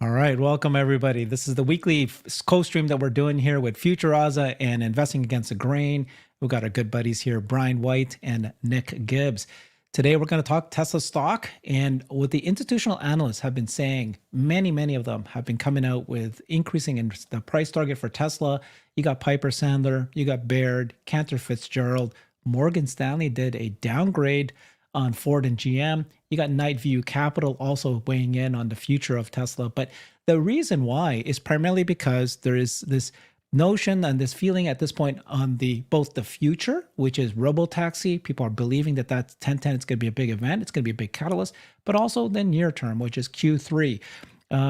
All right, welcome everybody. This is the weekly co-stream that we're doing here with Future Aza and Investing Against the Grain. We've got our good buddies here, Brian White and Nick Gibbs. Today we're going to talk Tesla stock, and what the institutional analysts have been saying, many of them have been coming out with increasing in the price target for Tesla. You got Piper Sandler, you got Baird, Cantor Fitzgerald, Morgan Stanley did a downgrade on Ford and GM. You got Night View Capital also weighing in on the future of Tesla. But the reason why is primarily because there is this notion and this feeling at this point on both the future, which is Robotaxi. People are believing that 1010 is going to be a big event. It's going to be a big catalyst, but also the near term, which is Q3.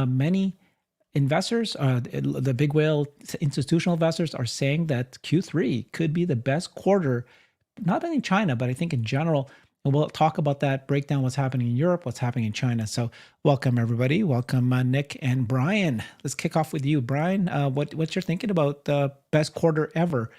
Many investors, the big whale institutional investors are saying that Q3 could be the best quarter, not only in China, but I think in general. And we'll talk about that, break down what's happening in Europe, what's happening in China. So welcome, everybody. Welcome, Nick and Brian. Let's kick off with you. Brian, what's your thinking about the best quarter ever?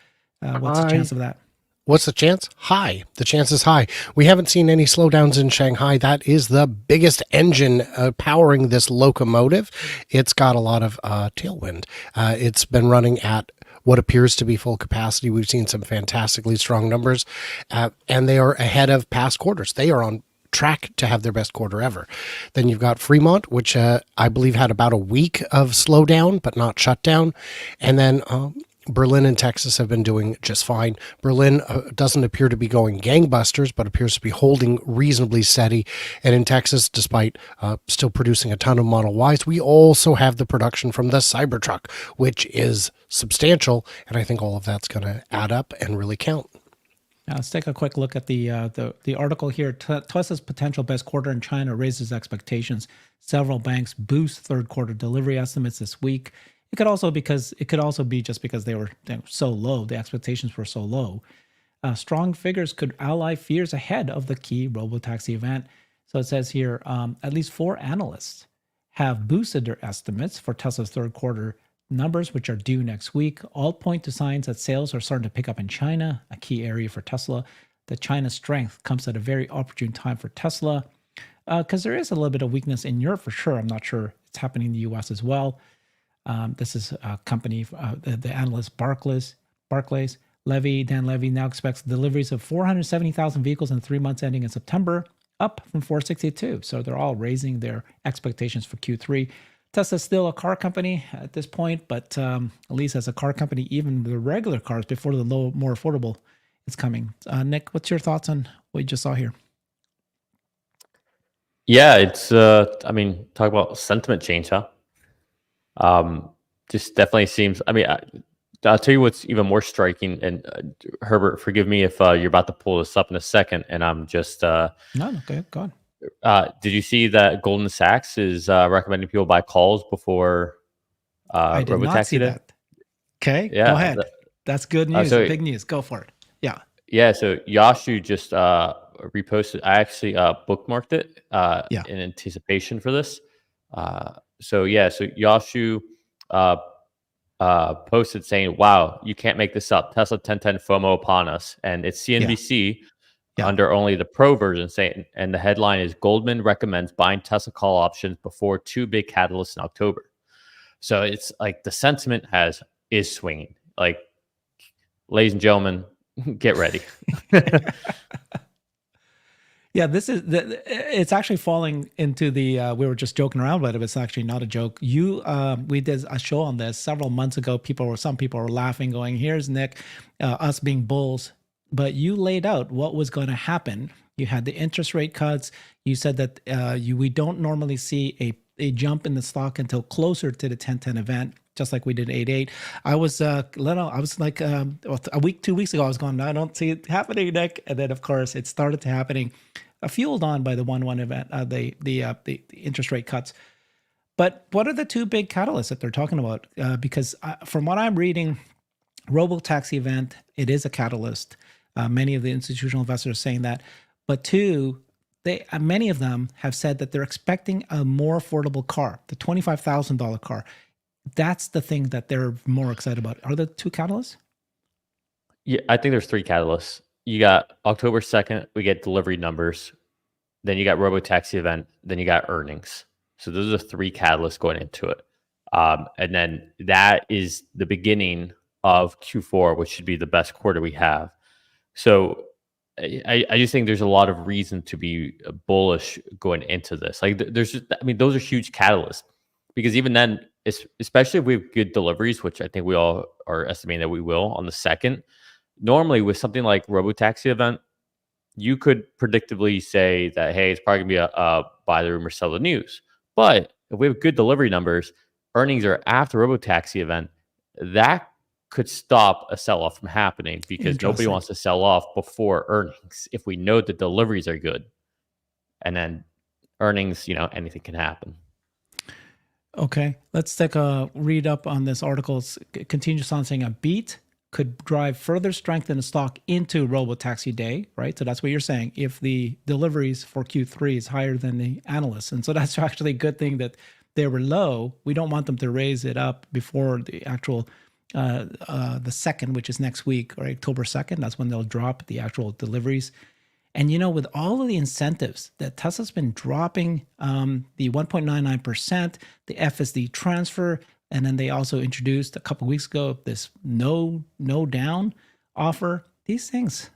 What's the chance of that? What's the chance? High. The chance is high. We haven't seen any slowdowns in Shanghai. That is the biggest engine powering this locomotive. It's got a lot of tailwind. It's been running at what appears to be full capacity. We've seen some fantastically strong numbers, and they are ahead of past quarters. They are on track to have their best quarter ever. Then you've got Fremont, which I believe had about a week of slowdown, but not shutdown. And then Berlin and Texas have been doing just fine. Berlin doesn't appear to be going gangbusters, but appears to be holding reasonably steady. And in Texas, despite still producing a ton of Model Ys, we also have the production from the Cybertruck, which is substantial. And I think all of that's going to add up and really count. Now let's take a quick look at the article here. Tesla's potential best quarter in China raises expectations. Several banks boost third quarter delivery estimates this week. It could also be just because they were so low. The expectations were so low. Strong figures could ally fears ahead of the key Robotaxi event. So it says here, at least 4 analysts have boosted their estimates for Tesla's third quarter numbers, which are due next week. All point to signs that sales are starting to pick up in China, a key area for Tesla. The China strength comes at a very opportune time for Tesla, because there is a little bit of weakness in Europe for sure. I'm not sure it's happening in the US as well. This is a company, the analyst Barclays, Dan Levy now expects deliveries of 470,000 vehicles in 3 months ending in September, up from 462. So they're all raising their expectations for Q3. Tesla's still a car company at this point, but at least as a car company, even the regular cars before the more affordable is coming. Nick, what's your thoughts on what you just saw here? Yeah, it's talk about sentiment change, huh? Just definitely seems. I'll tell you what's even more striking. And Herbert, forgive me if you're about to pull this up in a second, and I'm just no, okay, go on. Did you see that Goldman Sachs is recommending people buy calls before I did not see that. Okay, yeah, go ahead. That's good news. Big news. Go for it. Yeah. So Yashu just reposted. I actually bookmarked it in anticipation for this. So Yashu posted saying, "Wow, you can't make this up. Tesla 1010 FOMO upon us," and it's CNBC. Under only the Pro version, saying, and the headline is Goldman recommends buying Tesla call options before 2 big catalysts in October. So it's like the sentiment is swinging. Like, ladies and gentlemen, get ready. Yeah, it's actually falling into the, we were just joking around about it, but it's actually not a joke. We did a show on this several months ago. some people were laughing, going, here's Nick, us being bulls. But you laid out what was going to happen. You had the interest rate cuts. You said that we don't normally see a jump in the stock until closer to the 1010 event, just like we did 8.8. I was like a week, 2 weeks ago, I was going, I don't see it happening, Nick. And then, of course, it started to happening, fueled on by the 1.1 event, the interest rate cuts. But what are the 2 big catalysts that they're talking about? Because from what I'm reading, Robotaxi event, it is a catalyst. Many of the institutional investors are saying that. But 2, many of them have said that they're expecting a more affordable car, the $25,000 car. That's the thing that they're more excited about. Are there 2 catalysts? Yeah, I think there's 3 catalysts. You got October 2nd, we get delivery numbers. Then you got Robotaxi event. Then you got earnings. So those are three catalysts going into it. And then that is the beginning of Q4, which should be the best quarter we have. So I just think there's a lot of reason to be bullish going into this. Like there's just, I mean, those are huge catalysts because even then, especially if we have good deliveries, which I think we all are estimating that we will on the second, normally with something like Robotaxi event, you could predictably say that, hey, it's probably gonna be a buy the rumor, sell the news. But if we have good delivery numbers, earnings are after Robotaxi event, that could stop a sell-off from happening because nobody wants to sell off before earnings if we know the deliveries are good. And then earnings, anything can happen. Okay, let's take a read up on this article. It continues on saying a beat could drive further strength in the stock into Robotaxi Day, right? So that's what you're saying. If the deliveries for Q3 is higher than the analysts, and so that's actually a good thing that they were low. We don't want them to raise it up before the actual the second, which is next week, or October 2nd. That's when they'll drop the actual deliveries. And with all of the incentives that Tesla's been dropping, the 1.99%, the FSD transfer, and then they also introduced a couple of weeks ago this no down offer. These things,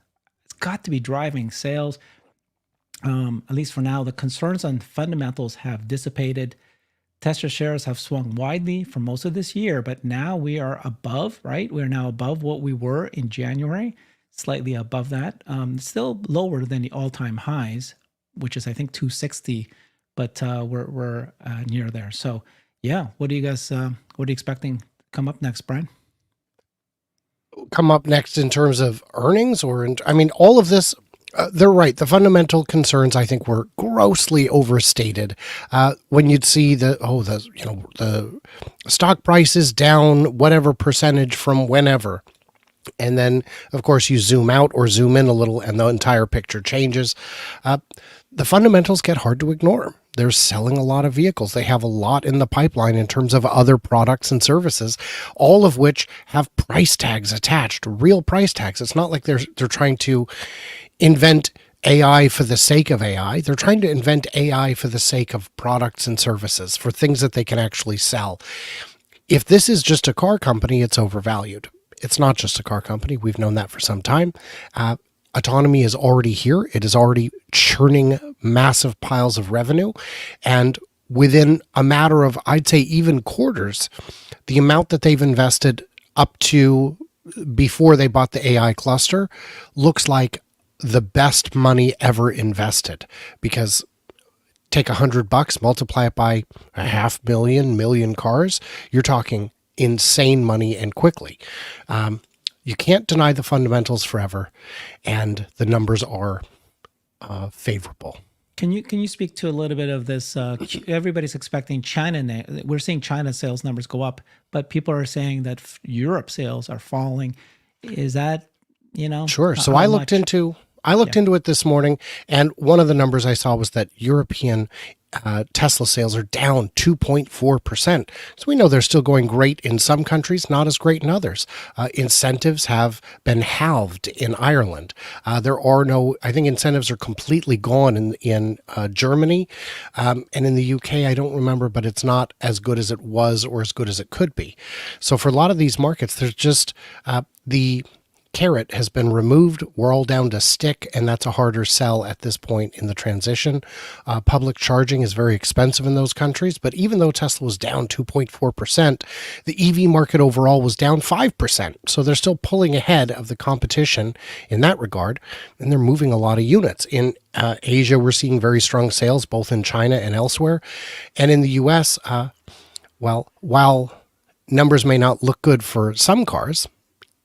it's got to be driving sales. At least for now, the concerns on fundamentals have dissipated. Tesla shares have swung widely for most of this year, but now we are above, right? We're now above what we were in January, slightly above that. Still lower than the all-time highs, which is I think 260, but we're near there. So yeah, what are you guys? What are you expecting to come up next, Brian? Come up next in terms of earnings, all of this. They're right. The fundamental concerns, I think, were grossly overstated. When you'd see the stock prices down whatever percentage from whenever. And then, of course, you zoom out or zoom in a little and the entire picture changes. The fundamentals get hard to ignore. They're selling a lot of vehicles. They have a lot in the pipeline in terms of other products and services, all of which have price tags attached, real price tags. It's not like they're trying to invent AI for the sake of AI. They're trying to invent AI for the sake of products and services, for things that they can actually sell. If this is just a car company, it's overvalued. It's not just a car company. We've known that for some time. Autonomy is already here. It is already churning massive piles of revenue. And within a matter of, I'd say, even quarters, the amount that they've invested up to before they bought the AI cluster looks like the best money ever invested. Because take $100, multiply it by 500,000 million cars, you're talking insane money and quickly. You can't deny the fundamentals forever, and the numbers are favorable. Can you speak to a little bit of this? Everybody's expecting China. We're seeing China sales numbers go up, but people are saying that Europe sales are falling. Is that Sure. So I looked into it this morning, and one of the numbers I saw was that European Tesla sales are down 2.4%. So we know they're still going great in some countries, not as great in others. Incentives have been halved in Ireland. I think incentives are completely gone in Germany. And in the UK, I don't remember, but it's not as good as it was or as good as it could be. So for a lot of these markets, there's just the carrot has been removed. We're all down to stick, and that's a harder sell at this point in the transition. Public charging is very expensive in those countries, but even though Tesla was down 2.4%, the EV market overall was down 5%. So they're still pulling ahead of the competition in that regard, and they're moving a lot of units. In Asia, we're seeing very strong sales, both in China and elsewhere. And in the US, while numbers may not look good for some cars,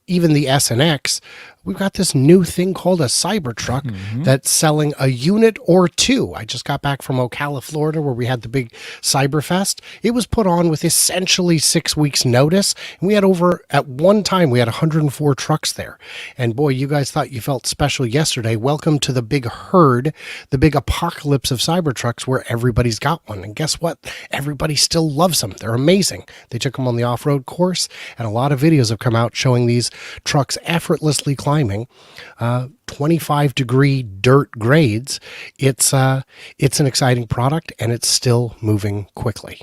even the S and X, we've got this new thing called a Cybertruck that's selling a unit or two. I just got back from Ocala, Florida, where we had the big Cyberfest. It was put on with essentially 6 weeks notice. And we had at one time, we had 104 trucks there. And boy, you guys thought you felt special yesterday. Welcome to the big herd, the big apocalypse of Cybertrucks where everybody's got one. And guess what? Everybody still loves them. They're amazing. They took them on the off-road course, and a lot of videos have come out showing these trucks effortlessly climbing climbing, 25-degree dirt grades. It's an exciting product, and it's still moving quickly.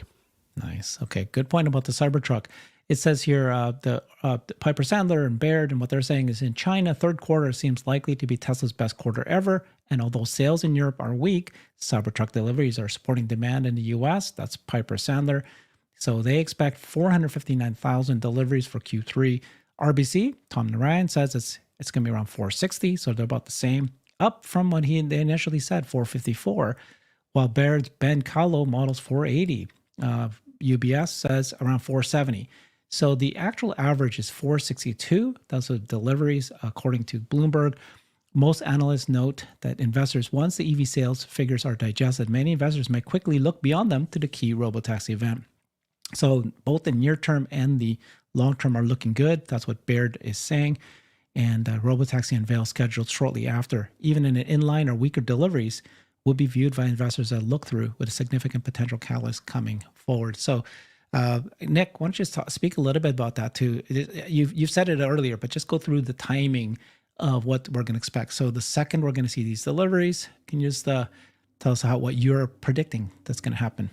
Nice. Okay. Good point about the Cybertruck. It says here the Piper Sandler and Baird, and what they're saying is in China, third quarter seems likely to be Tesla's best quarter ever. And although sales in Europe are weak, Cybertruck deliveries are supporting demand in the US. That's Piper Sandler. So they expect 459,000 deliveries for Q3. RBC, Tom Narayan, says it's going to be around 460. So they're about the same, up from what they initially said, 454. While Baird's Ben Kallo models 480. UBS says around 470. So the actual average is 462. Those are deliveries, according to Bloomberg. Most analysts note that investors, once the EV sales figures are digested, many investors may quickly look beyond them to the key Robotaxi event. So both the near term and the long term are looking good. That's what Baird is saying. And Robotaxi unveils scheduled shortly after. Even in an inline or weaker deliveries, will be viewed by investors as look through with a significant potential catalyst coming forward. So, Nick, why don't you just speak a little bit about that too? You've said it earlier, but just go through the timing of what we're going to expect. So the second we're going to see these deliveries, can you just tell us what you're predicting that's going to happen?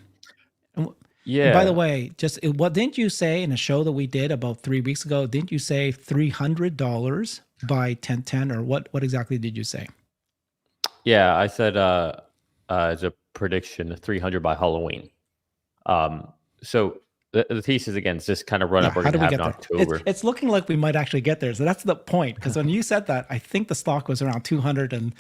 Yeah. And by the way, what didn't you say in a show that we did about 3 weeks ago? Didn't you say $300 by 1010, or what exactly did you say? Yeah, I said as a prediction, 300 by Halloween. So the thesis again is just kind of run up. We're How going do to we have get in there? October. It's looking like we might actually get there. So that's the point. Because when you said that, I think the stock was around 200 and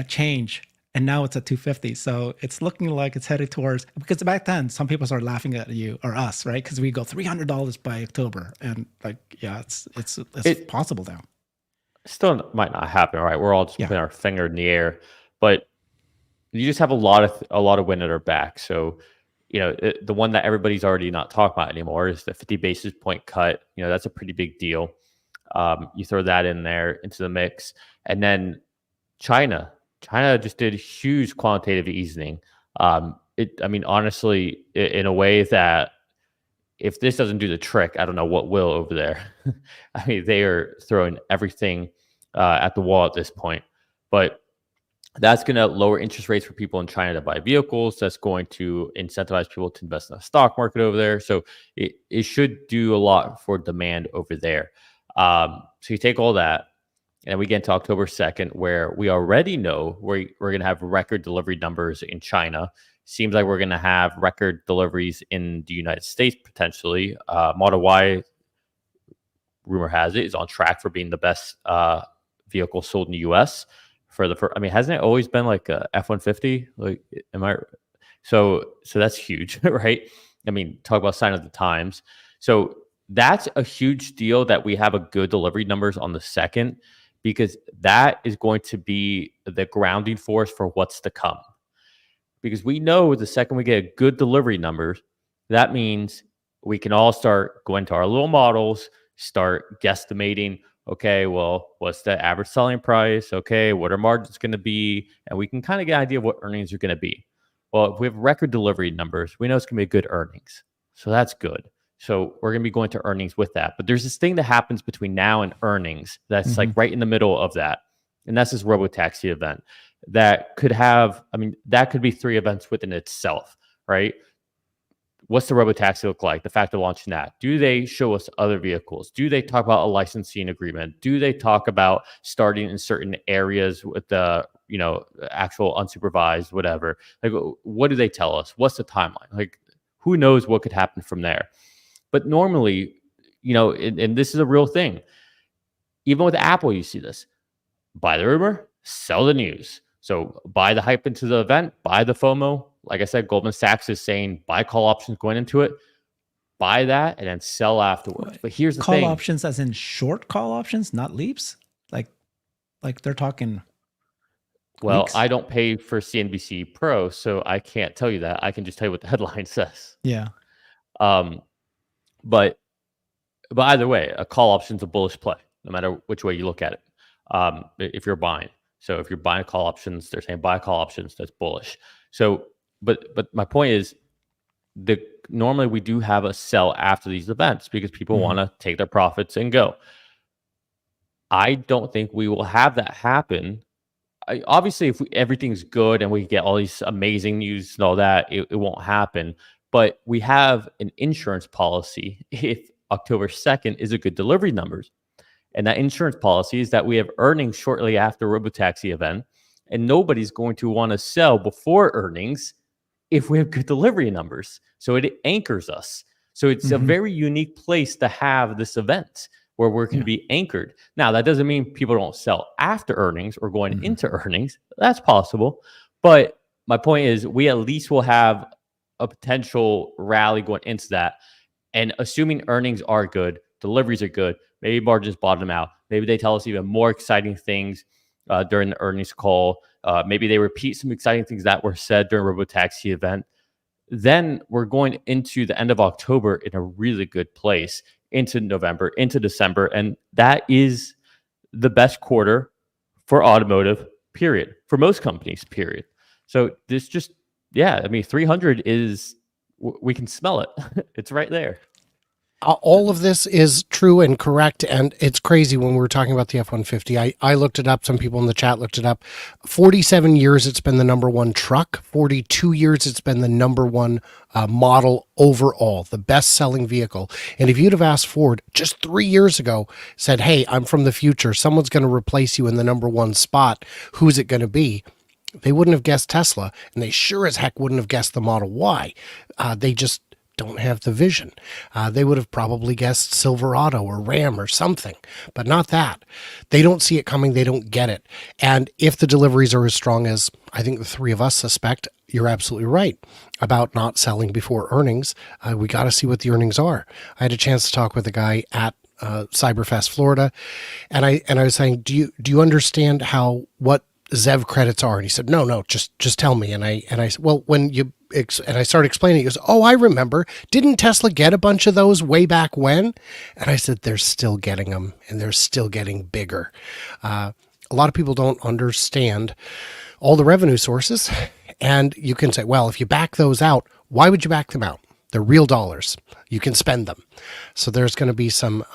change, and now it's at 250. So it's looking like it's headed towards, because back then some people started laughing at you or us, right? Because we go $300 by October, and like, yeah, it's possible now. Still might not happen. All right, we're all just putting our finger in the air, but you just have a lot of wind at our back. So, the one that everybody's already not talking about anymore is the 50 basis point cut. That's a pretty big deal. You throw that in there into the mix, and then China just did huge quantitative easing. Honestly, in a way that if this doesn't do the trick, I don't know what will over there. I mean, they are throwing everything at the wall at this point, but that's going to lower interest rates for people in China to buy vehicles. That's going to incentivize people to invest in the stock market over there. So it should do a lot for demand over there. So you take all that, and we get into October 2nd, where we already know we're going to have record delivery numbers in China. Seems like we're going to have record deliveries in the United States potentially. Model Y, rumor has it, is on track for being the best vehicle sold in the U.S. for the first. I mean, hasn't it always been like a F-150? Like, am I? So that's huge, right? I mean, talk about sign of the times. So that's a huge deal that we have a good delivery numbers on the 2nd, because that is going to be the grounding force for what's to come. Because we know the second we get good delivery numbers, that means we can all start going to our little models, start guesstimating, okay, well, what's the average selling price? Okay, what are margins going to be? And we can kind of get an idea of what earnings are going to be. Well, if we have record delivery numbers, we know it's going to be good earnings. So that's good. So we're going to be going to earnings with that. But there's this thing that happens between now and earnings that's like right in the middle of that. And that's this Robotaxi event that could have, that could be 3 events within itself, right? What's the Robotaxi look like? The fact of launching that. Do they show us other vehicles? Do they talk about a licensing agreement? Do they talk about starting in certain areas with the, actual unsupervised, whatever? Like, what do they tell us? What's the timeline? Like, who knows what could happen from there? But normally, and this is a real thing. Even with Apple, you see this. Buy the rumor, sell the news. So buy the hype into the event, buy the FOMO. Like I said, Goldman Sachs is saying buy call options going into it, buy that, and then sell afterwards. But here's the thing. Call options as in short call options, not leaps? Like they're talking Well, weeks? I don't pay for CNBC Pro, so I can't tell you that. I can just tell you what the headline says. Yeah. But either way, a call option is a bullish play, no matter which way you look at it. If you're buying. So if you're buying call options, they're saying buy call options, that's bullish. So, but my point is, normally we do have a sell after these events because people want to take their profits and go. I don't think we will have that happen. Obviously, if everything's good and we get all these amazing news and all that, it won't happen. But we have an insurance policy if October 2nd is a good delivery numbers. And that insurance policy is that we have earnings shortly after Robotaxi event, and nobody's going to want to sell before earnings if we have good delivery numbers. So it anchors us. So it's a very unique place to have this event where we can be anchored. Now, that doesn't mean people don't sell after earnings or going into earnings. That's possible. But my point is, we at least will have a potential rally going into that. And assuming earnings are good, deliveries are good, maybe margins bottom out. Maybe they tell us even more exciting things during the earnings call. Maybe they repeat some exciting things that were said during Robotaxi event. Then we're going into the end of October in a really good place, into November, into December. And that is the best quarter for automotive, period, for most companies, period. So this just, yeah, I mean, 300 is, we can smell it. It's right there. All of this is true and correct, and it's crazy when we were talking about the F-150. I looked it up. Some people in the chat looked it up. 47 years it's been the number one truck. 42 years it's been the number one model overall, the best-selling vehicle. And if you'd have asked Ford just 3 years ago, said, hey, I'm from the future, someone's going to replace you in the number one spot, who's it going to be? They wouldn't have guessed Tesla, and they sure as heck wouldn't have guessed the Model Y. They just don't have the vision. They would have probably guessed Silverado or Ram or something, but not that. They don't see it coming. They don't get it. And if the deliveries are as strong as I think the three of us suspect, you're absolutely right about not selling before earnings. We got to see what the earnings are. I had a chance to talk with a guy at Cyberfest, Florida, and I was saying, do you understand what ZEV credits are? And he said, no, just tell me. And I said, well, and I started explaining, he goes, oh, I remember. Didn't Tesla get a bunch of those way back when? And I said, they're still getting them, and they're still getting bigger. A lot of people don't understand all the revenue sources. And you can say, well, if you back those out, why would you back them out? They're real dollars. You can spend them. So there's going to be some,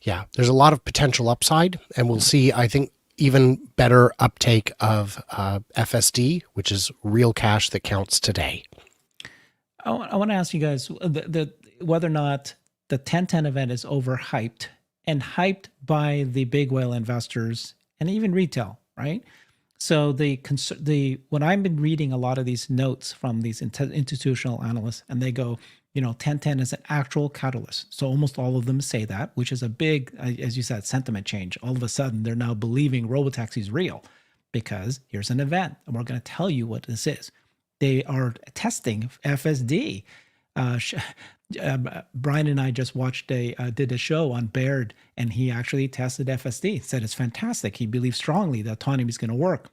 there's a lot of potential upside, and we'll see, I think, even better uptake of FSD, which is real cash that counts today. I want to ask you guys whether or not the 1010 event is overhyped and hyped by the big whale investors and even retail, right? So when I've been reading a lot of these notes from these institutional analysts, and they go, 1010 is an actual catalyst. So almost all of them say that, which is a big, as you said, sentiment change. All of a sudden, they're now believing Robotaxi is real because here's an event, and we're going to tell you what this is. They are testing FSD. Brian and I just did a show on Baird, and he actually tested FSD. Said it's fantastic. He believes strongly that autonomy is going to work.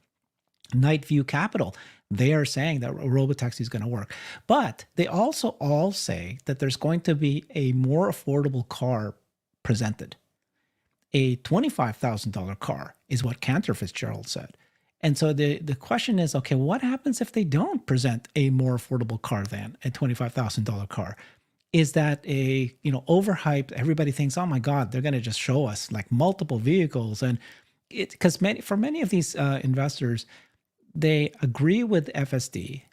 Night View Capital, they are saying that Robotaxi is going to work. But they also all say that there's going to be a more affordable car presented. A $25,000 car is what Cantor Fitzgerald said. And so the question is, okay, what happens if they don't present a more affordable car than a $25,000 car? Is that overhyped? Everybody thinks, oh my God, they're going to just show us like multiple vehicles. And because for many of these investors, they agree with FSD,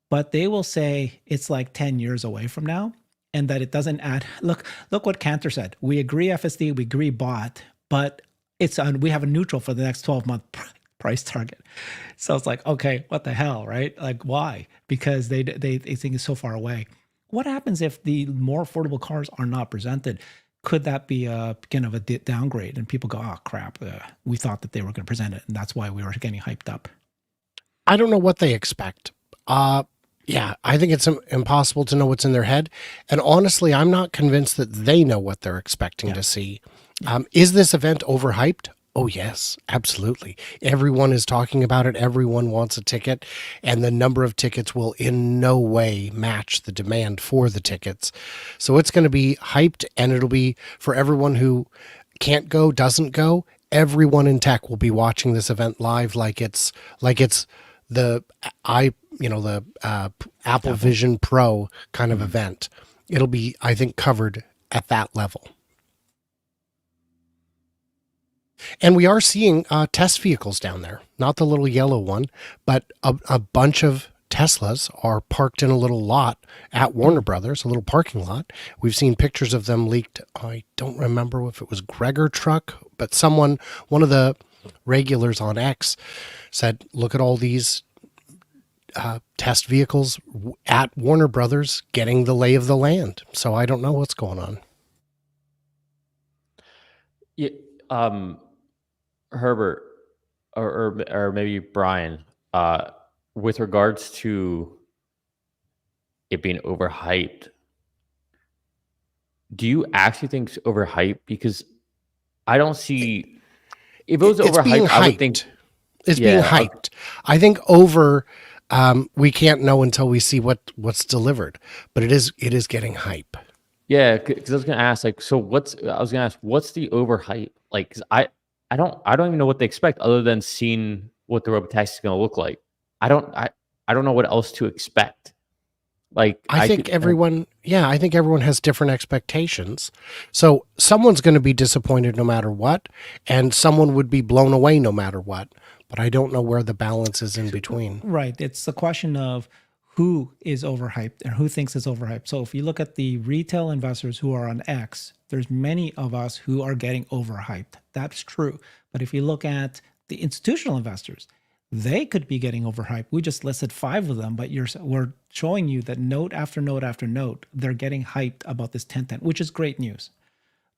but they will say it's like 10 years away from now, and that it doesn't add. Look what Cantor said. We agree FSD, we agree bot, but we have a neutral for the next 12-month price target. So it's like, okay, what the hell, right? Like, why? Because they think it's so far away. What happens if the more affordable cars are not presented? Could that be a kind of a downgrade? And people go, oh crap, we thought that they were going to present it, and that's why we were getting hyped up. I don't know what they expect. I think it's impossible to know what's in their head. And honestly, I'm not convinced that they know what they're expecting to see. Is this event overhyped? Oh, yes, absolutely. Everyone is talking about it. Everyone wants a ticket. And the number of tickets will in no way match the demand for the tickets. So it's going to be hyped, and it'll be for everyone who can't go, doesn't go. Everyone in tech will be watching this event live like it's the Apple Vision Pro kind of event. It'll be, I think, covered at that level. And we are seeing test vehicles down there, not the little yellow one, but a bunch of Teslas are parked in a little lot at Warner Brothers, a little parking lot. We've seen pictures of them leaked. I don't remember if it was Gregor Truck, but one of the regulars on X said, look at all these test vehicles at Warner Brothers getting the lay of the land. So I don't know what's going on. Yeah, Herbert, or maybe Brian, with regards to it being overhyped, do you actually think it's overhyped? Because I don't see, if it was It's being overhyped, I would think, hyped. It's being yeah, hyped. I think over. We can't know until we see what's delivered, but it is getting hype. yeah, because I was gonna ask, like, so what's the overhype? Like, 'cause I don't even know what they expect other than seeing what the Robotaxi is gonna look like. I don't know what else to expect. Like, I think everyone has different expectations. So someone's going to be disappointed no matter what, and someone would be blown away no matter what. But I don't know where the balance is in between. Right. It's the question of who is overhyped and who thinks it's overhyped. So if you look at the retail investors who are on X, there's many of us who are getting overhyped. That's true. But if you look at the institutional investors, they could be getting overhyped. We just listed 5 of them, but we're showing you that note after note after note, they're getting hyped about this 1010, which is great news.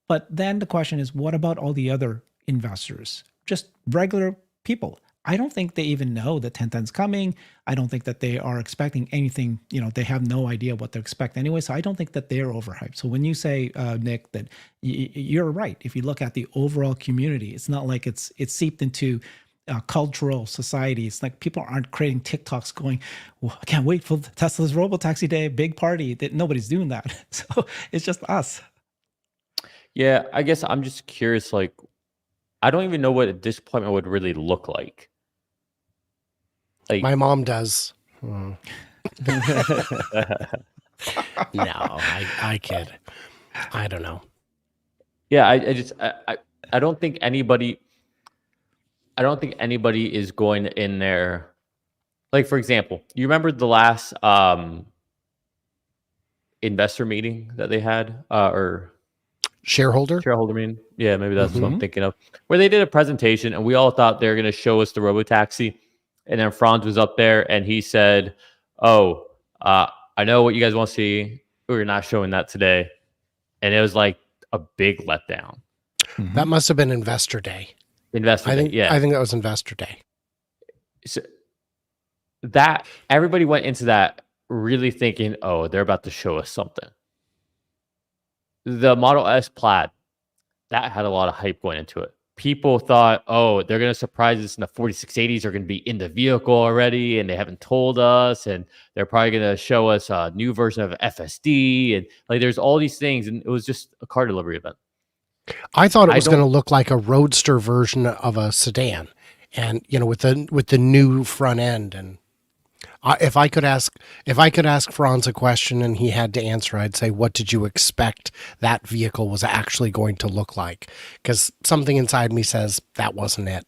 But then the question is, what about all the other investors? Just regular people. I don't think they even know that 1010's coming. I don't think that they are expecting anything. They have no idea what to expect anyway. So I don't think that they're overhyped. So when you say, Nick, that you're right. If you look at the overall community, it's not like it's seeped into cultural society. It's like people aren't creating TikToks going, well, I can't wait for Tesla's Robotaxi Day, big party. That nobody's doing that. So it's just us. yeah, I guess I'm just curious. Like, I don't even know what a disappointment would really look like. Like, My mom does. No, I kid. I don't know. yeah, I don't think anybody. I don't think anybody is going in there. Like, for example, you remember the last investor meeting that they had, or Shareholder? shareholder meeting? Yeah, maybe that's what I'm thinking of. Where they did a presentation, and we all thought they were going to show us the Robotaxi, and then Franz was up there, and he said, "Oh, I know what you guys want to see. We're not showing that today," and it was like a big letdown. That must have been Investor Day. Investor Day, yeah. I think that was Investor Day. So that everybody went into that really thinking, oh, they're about to show us something. The Model S Plaid, that had a lot of hype going into it. People thought, oh, they're going to surprise us, and the 4680s are going to be in the vehicle already, and they haven't told us, and they're probably going to show us a new version of FSD, and like there's all these things, and it was just a car delivery event. I thought it was going to look like a roadster version of a sedan, and with the new front end. And if I could ask Franz a question and he had to answer, I'd say, "What did you expect that vehicle was actually going to look like?" Because something inside me says that wasn't it.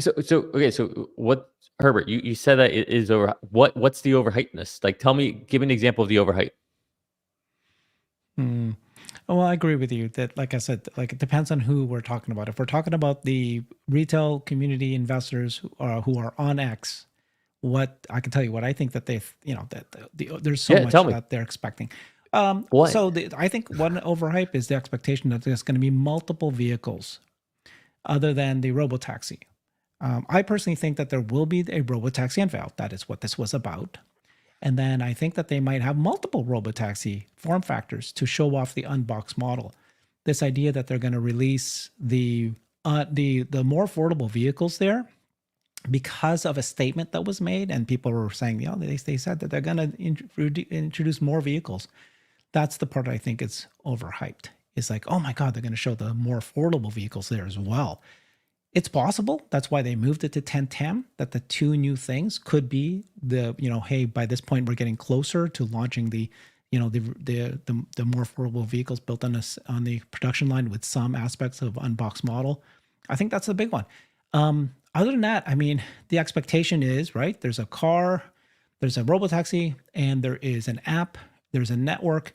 So what, Herbert? You said that it is over. What's the overhypeness? Like, give me an example of the overhype. Well, I agree with you that, like I said, like it depends on who we're talking about. If we're talking about the retail community investors who are on X, what I can tell you, what I think that there's so much that they're expecting. I think one overhype is the expectation that there's going to be multiple vehicles other than the Robotaxi. I personally think that there will be a Robotaxi unveiled. That is what this was about. And then I think that they might have multiple Robotaxi form factors to show off the unboxed model. This idea that they're going to release the more affordable vehicles there because of a statement that was made, and people were saying, they said that they're going to introduce more vehicles. That's the part I think is overhyped. It's like, oh my God, they're going to show the more affordable vehicles there as well. It's possible. That's why they moved it to 1010, that the 2 new things could be hey, by this point, we're getting closer to launching the the more affordable vehicles built on the production line with some aspects of unboxed model. I think that's the big one. Other than that, I mean, the expectation is, right, there's a car, there's a Robotaxi, and there is an app, there's a network.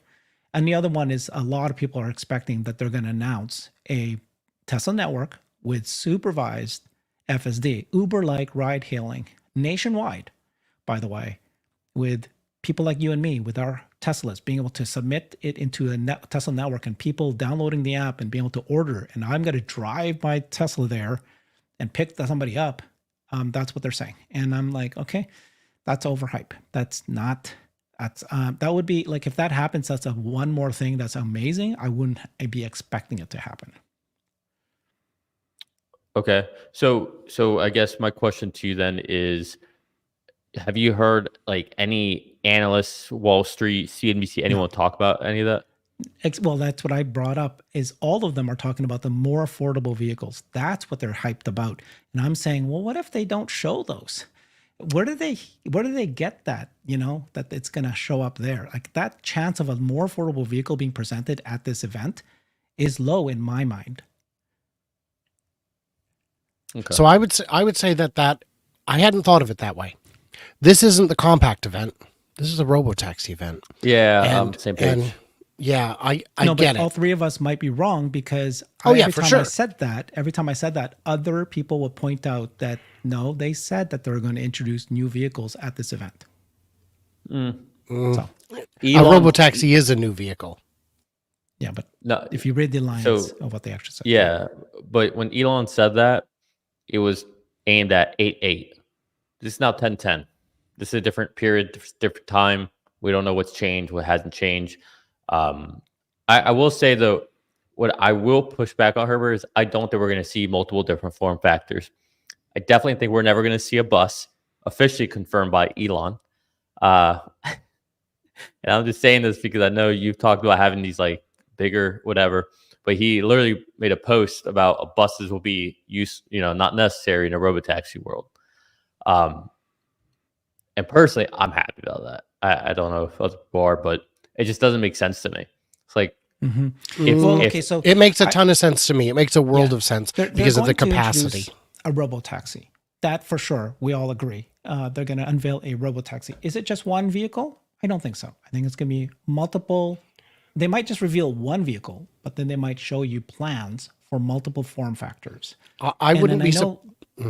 And the other one is a lot of people are expecting that they're going to announce a Tesla network with supervised FSD, Uber-like ride hailing nationwide, by the way, with people like you and me, with our Teslas, being able to submit it into a Tesla network and people downloading the app and being able to order. And I'm going to drive my Tesla there and pick somebody up. That's what they're saying. And I'm like, okay, that's overhype. That would be like, if that happens, that's a one more thing that's amazing. I wouldn't be expecting it to happen. Okay. So I guess my question to you then is, have you heard like any analysts, Wall Street, CNBC, anyone talk about any of that? Well, that's what I brought up, is all of them are talking about the more affordable vehicles. That's what they're hyped about. And I'm saying, well, what if they don't show those? Where do they get that, that it's going to show up there? Like, that chance of a more affordable vehicle being presented at this event is low in my mind. Okay. So I would say that I hadn't thought of it that way. This isn't the compact event. This is a Robotaxi event. Yeah, same page. And yeah, I get it. All three of us might be wrong, because every time I said that, other people would point out that no, they said that they were going to introduce new vehicles at this event. So, a Robotaxi is a new vehicle. Yeah, but if you read the lines of what they actually said. Yeah, but when Elon said that, it was aimed at 8.8. This is now 10.10. This is a different period, different time. We don't know what's changed, what hasn't changed. I will say, though, what I will push back on, Herbert, is I don't think we're going to see multiple different form factors. I definitely think we're never going to see a bus, officially confirmed by Elon. And I'm just saying this because I know you've talked about having these like bigger whatever, but he literally made a post about buses will be not necessary in a Robotaxi world. And personally, I'm happy about that. I don't know if other people are, but it just doesn't make sense to me. It's like, so it makes a ton of sense to me. It makes a world of sense because of the capacity. A Robotaxi, that for sure, we all agree. They're going to unveil a Robotaxi. Is it just one vehicle? I don't think so. I think it's going to be multiple. They might just reveal one vehicle, but then they might show you plans for multiple form factors. I wouldn't be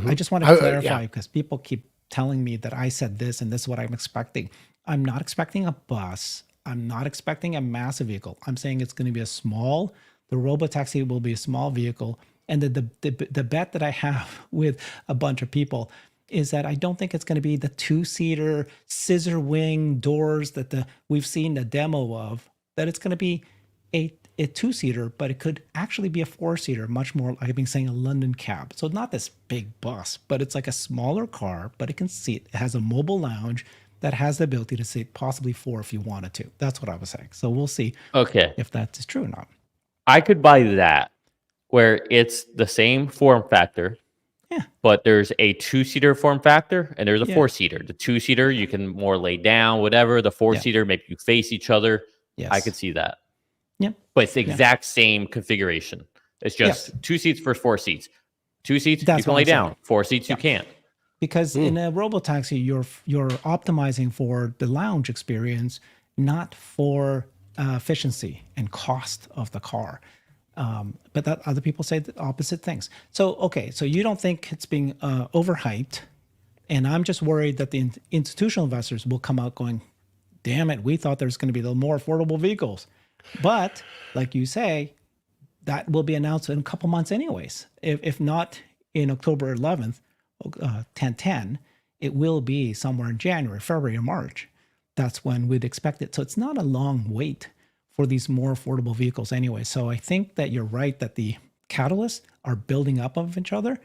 I just want to clarify, because people keep telling me that I said this and this is what I'm expecting. I'm not expecting a bus. I'm not expecting a massive vehicle. I'm saying it's going to be the Robotaxi will be a small vehicle. And the bet that I have with a bunch of people is that I don't think it's going to be the two-seater scissor wing doors that we've seen the demo of, that it's going to be a two-seater, but it could actually be a four-seater, much more like I've been saying, a London cab. So not this big bus, but it's like a smaller car, but it can seat. It has a mobile lounge that has the ability to seat possibly four if you wanted to. That's what I was saying. So we'll see if that is true or not. I could buy that, where it's the same form factor, but there's a two-seater form factor and there's a four-seater. The two-seater, you can more lay down, whatever. The four-seater, maybe you face each other. Yes. I could see that. Yeah. But it's the exact same configuration. It's just 2 seats for 4 seats. 2 seats, you can lay down. 4 seats, you can't. Because in a Robotaxi, you're optimizing for the lounge experience, not for efficiency and cost of the car. But that other people say the opposite things. So you don't think it's being overhyped, and I'm just worried that the institutional investors will come out going, damn it, we thought there's going to be the more affordable vehicles. But like you say, that will be announced in a couple months anyways. If not in October 11th, 10/10, it will be somewhere in January, February, or March. That's when we'd expect it. So it's not a long wait for these more affordable vehicles anyway. So I think that you're right that the catalysts are building up of each other.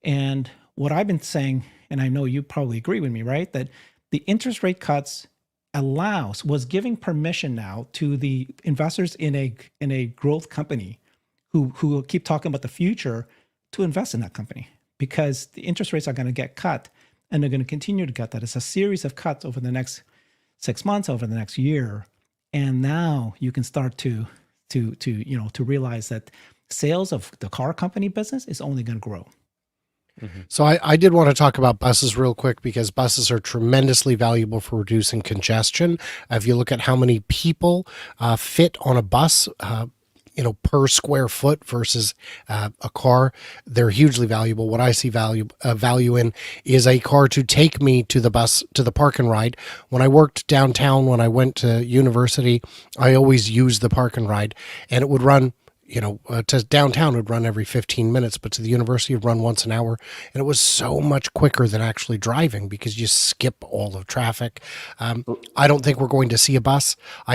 And what I've been saying, and I know you probably agree with me, right? That the interest rate cuts was giving permission now to the investors in a growth company who keep talking about the future to invest in that company, because the interest rates are going to get cut and they're going to continue to get that. It's a series of cuts over the next 6 months, over the next year. And now you can start to realize that sales of the car company business is only going to grow. So I did want to talk about buses real quick because buses are tremendously valuable for reducing congestion. If you look at how many people fit on a bus, per square foot versus a car, they're hugely valuable. What I see value in is a car to take me to the bus, to the park and ride. When I worked downtown, when I went to university, I always used the park and ride, and it would run, to downtown would run every 15 minutes, but to the university would run once an hour. And it was so much quicker than actually driving because you skip all of traffic. I don't think we're going to see a bus. I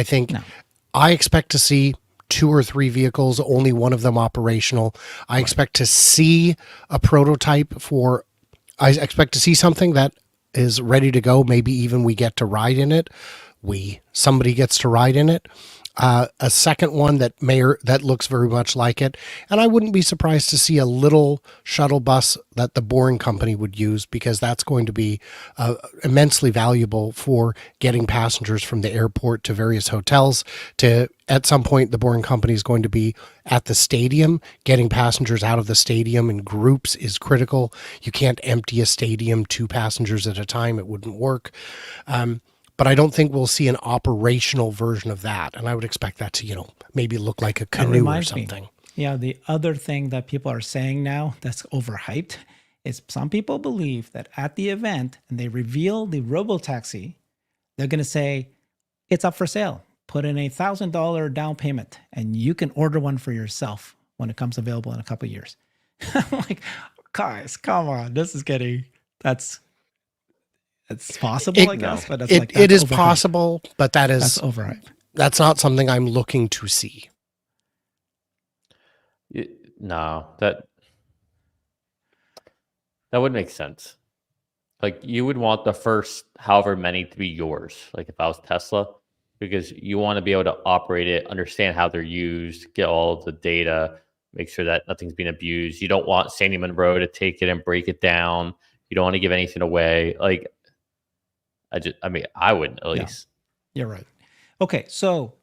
expect to see 2 or 3 vehicles, only one of them operational. I expect to see a prototype I expect to see something that is ready to go. Maybe even we get to ride in it. Somebody gets to ride in it. A second one that looks very much like it. And I wouldn't be surprised to see a little shuttle bus that the Boring Company would use, because that's going to be immensely valuable for getting passengers from the airport to various hotels. At some point, the Boring Company is going to be at the stadium. Getting passengers out of the stadium in groups is critical. You can't empty a stadium 2 passengers at a time. It wouldn't work. But I don't think we'll see an operational version of that. And I would expect that to, maybe look like a canoe or something. Yeah, the other thing that people are saying now that's overhyped is some people believe that at the event, and they reveal the Robotaxi, they're going to say, it's up for sale. Put in $1,000 down payment, and you can order one for yourself when it comes available in a couple of years. I'm like, guys, come on. It's possible, I guess, but it is possible, but that's overhyped. That's not something I'm looking to see. No, that wouldn't make sense. Like, you would want the first however many to be yours. Like, if I was Tesla, because you want to be able to operate it, understand how they're used, get all the data, make sure that nothing's being abused. You don't want Sandy Monroe to take it and break it down. You don't want to give anything away. Like, I wouldn't, at least. You're right. Okay, so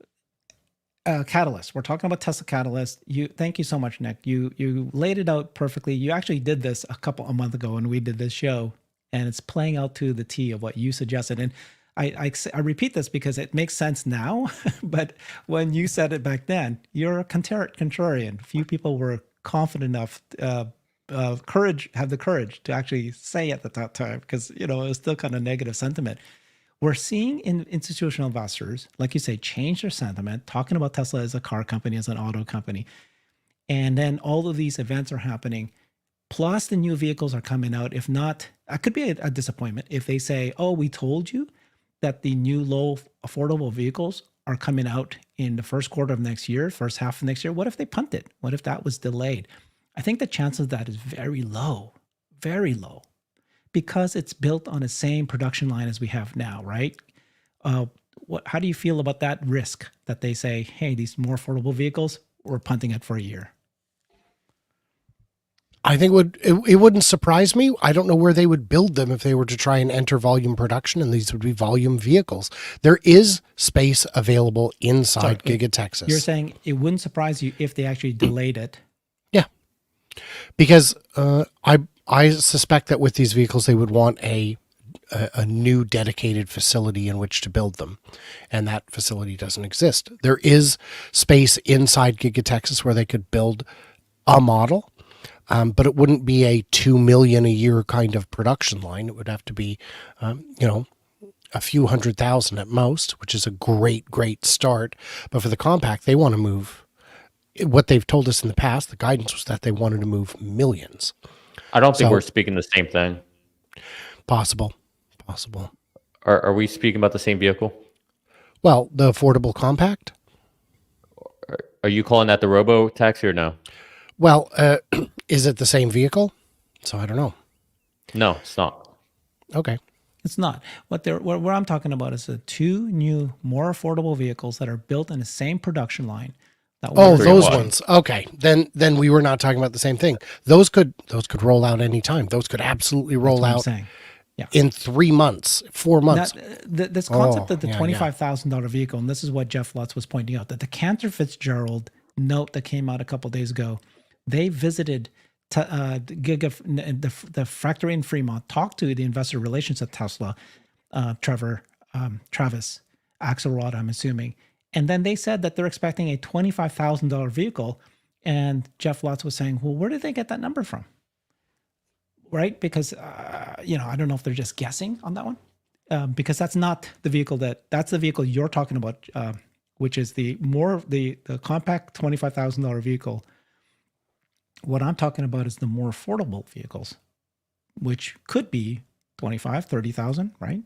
Catalyst. We're talking about Tesla Catalyst. Thank you so much, Nick. You laid it out perfectly. You actually did this a month ago, and we did this show, and it's playing out to the T of what you suggested. And I repeat this because it makes sense now, but when you said it back then, you're a contrarian. Few people were confident enough, have the courage to actually say at the time, because it was still kind of negative sentiment. We're seeing institutional investors, like you say, change their sentiment, talking about Tesla as a car company, as an auto company. And then all of these events are happening. Plus the new vehicles are coming out. If not, that could be a disappointment if they say, oh, we told you that the new low affordable vehicles are coming out in the first quarter of next year, first half of next year. What if they punt it? What if that was delayed? I think the chance of that is very low, because it's built on the same production line as we have now, right? How do you feel about that risk that they say, hey, these more affordable vehicles, we're punting it for a year? I think it wouldn't surprise me. I don't know where they would build them if they were to try and enter volume production, and these would be volume vehicles. There is space available inside Giga Texas. You're saying it wouldn't surprise you if they actually delayed it? Yeah, because I suspect that with these vehicles, they would want a new dedicated facility in which to build them. And that facility doesn't exist. There is space inside Giga Texas where they could build a model, but it wouldn't be a 2 million a year kind of production line. It would have to be, a few 100,000 at most, which is a great start. But for the compact, they want to move. What they've told us in the past, the guidance was that they wanted to move millions. I don't think we're speaking the same thing. Possible. Are we speaking about the same vehicle? Well, the affordable compact. Are you calling that the Robotaxi or no? Well, is it the same vehicle? So I don't know. No, it's not. Okay. It's not. What I'm talking about is the 2 new, more affordable vehicles that are built in the same production line. Those ones. Okay. Then we were not talking about the same thing. Those could roll out anytime. Those could absolutely roll out Yeah. in 3 months, 4 months. This concept of the yeah. $25,000 vehicle, and this is what Jeff Lutz was pointing out, that the Cantor Fitzgerald note that came out a couple of days ago, they visited the factory in Fremont, talked to the investor relations at Tesla, Travis Axelrod, I'm assuming, and then they said that they're expecting a $25,000 vehicle, and Jeff Lutz was saying, well, where did they get that number from? Right? Because, I don't know if they're just guessing on that one, because that's not the vehicle that's the vehicle you're talking about, which is the compact $25,000 vehicle. What I'm talking about is the more affordable vehicles, which could be 25, 30,000, right?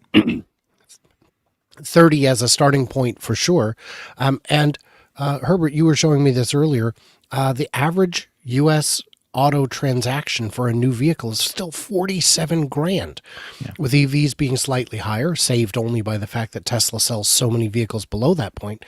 30 as a starting point for sure. And Herbert, you were showing me this earlier. The average U.S. auto transaction for a new vehicle is still 47 grand, with EVs being slightly higher, saved only by the fact that Tesla sells so many vehicles below that point.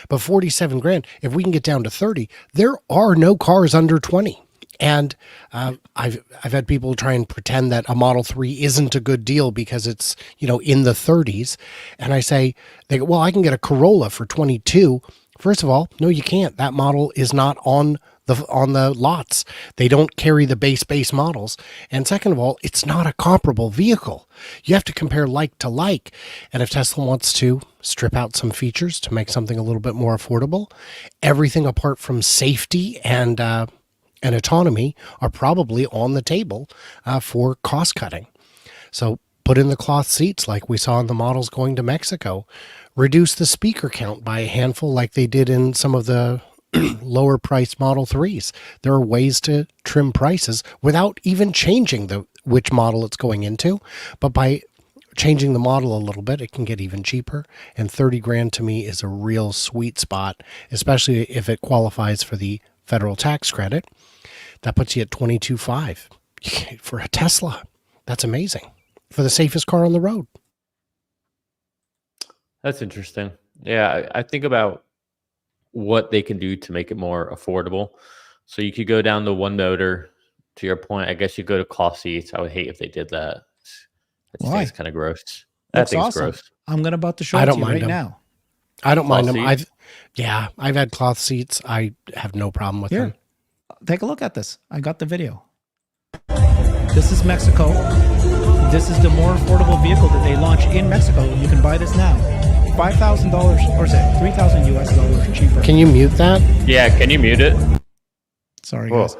But 47 grand, if we can get down to 30, there are no cars under 20. And I've had people try and pretend that a Model 3 isn't a good deal because it's, in the 30s. And I say, they go, well, I can get a Corolla for 22. First of all, no, you can't. That model is not on the lots. They don't carry the base models. And second of all, it's not a comparable vehicle. You have to compare like to like. And if Tesla wants to strip out some features to make something a little bit more affordable, everything apart from safety and autonomy are probably on the table for cost cutting. So put in the cloth seats like we saw in the models going to Mexico. Reduce the speaker count by a handful like they did in some of the lower priced Model 3s. There are ways to trim prices without even changing which model it's going into. But by changing the model a little bit, it can get even cheaper. And 30 grand to me is a real sweet spot, especially if it qualifies for the federal tax credit. That puts you at 22.5 for a Tesla. That's amazing. For the safest car on the road. That's interesting. Yeah, I think about what they can do to make it more affordable. So you could go down to one motor. To your point, I guess you go to cloth seats. I would hate if they did that. I just think it's kind of gross. That's awesome. Gross. I'm about to show it to you right now. I don't mind them. I've had cloth seats. I have no problem with them. Take a look at this. I got the video. This is Mexico. This is the more affordable vehicle that they launch in Mexico. You can buy this now. $5,000 or is it $3,000 US cheaper. Can you mute that? Yeah, can you mute it? Sorry, guys.